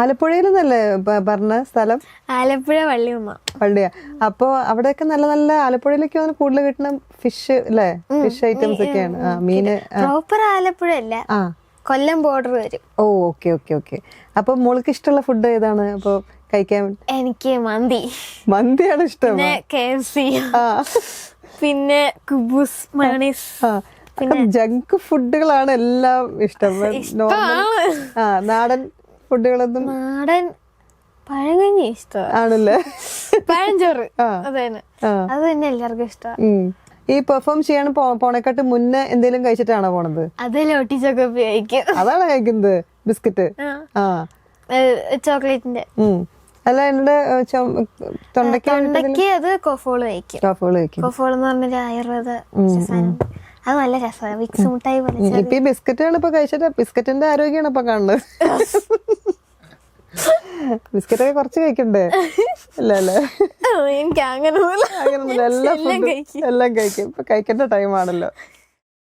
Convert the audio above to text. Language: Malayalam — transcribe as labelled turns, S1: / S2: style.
S1: ആലപ്പുഴയിലെന്നല്ലേ പറഞ്ഞ സ്ഥലം?
S2: ആലപ്പുഴ
S1: പള്ളിയാ. അപ്പൊ അവിടെയൊക്കെ നല്ല നല്ല ആലപ്പുഴയിലേക്ക് കൂടുതൽ കിട്ടുന്ന ഫിഷ് അല്ലേ? ഫിഷ് ഐറ്റംസ് ഒക്കെയാണ്. മീന്
S2: പ്രോപ്പർ ആലപ്പുഴ അല്ല, കൊല്ലം ബോർഡർ വരും.
S1: ഓ ഓക്കെ ഓക്കെ ഓക്കെ. അപ്പൊ മോൾക്ക് ഇഷ്ടമുള്ള ഫുഡ് ഏതാണ് അപ്പൊ കഴിക്കാൻ?
S2: എനിക്ക്
S1: മന്തിയാണ് ഇഷ്ടം.
S2: പിന്നെ KFC, പിന്നെ കുബൂസ്, മയോണൈസ്.
S1: ജങ്ക് ഫുഡുകളാണ് എല്ലാം ഇഷ്ടം. നാടൻ ഫുഡുകളൊന്നും?
S2: നാടൻ പഴങ്കഞ്ഞി ഇഷ്ടം
S1: ആണല്ലേ?
S2: പഴഞ്ചോറ് അത് തന്നെ എല്ലാവർക്കും ഇഷ്ടം.
S1: ഈ പെർഫോം ചെയ്യാൻ പോണേക്കാട്ട് മുന്നേ എന്തെങ്കിലും കഴിച്ചിട്ടാണോ പോണത്?
S2: അത് ലോട്ടിച്ചൊക്കെ കഴിക്കും.
S1: അതാണ് കഴിക്കുന്നത്? ബിസ്ക്കറ്റ്?
S2: ചോക്ലേറ്റിന്റെ
S1: അല്ല, എന്റെ തൊണ്ടയ്ക്ക്
S2: അത് കൊഫോള് കഴിക്കും. കൊഫോൾ എന്ന് പറഞ്ഞൊരു ആയുർവേദ സാധനം. അത് നല്ല രസമാണ്, വിക്സ് മുട്ടായി പോലെ.
S1: ഇപ്പൊ ഈ ബിസ്ക്കറ്റാണ് ഇപ്പൊ കഴിച്ചിട്ട് ബിസ്ക്കറ്റിന്റെ ആരോഗ്യമാണ് ഇപ്പൊ കാണുന്നത്. ബിസ്ക്കറ്റൊക്കെ കുറച്ച് കഴിക്കണ്ടേ? അല്ലേ?
S2: എനിക്ക് അങ്ങനൊന്നുമില്ല,
S1: എല്ലാം കഴിക്കും. ഇപ്പൊ കഴിക്കേണ്ട ടൈമാണല്ലോ.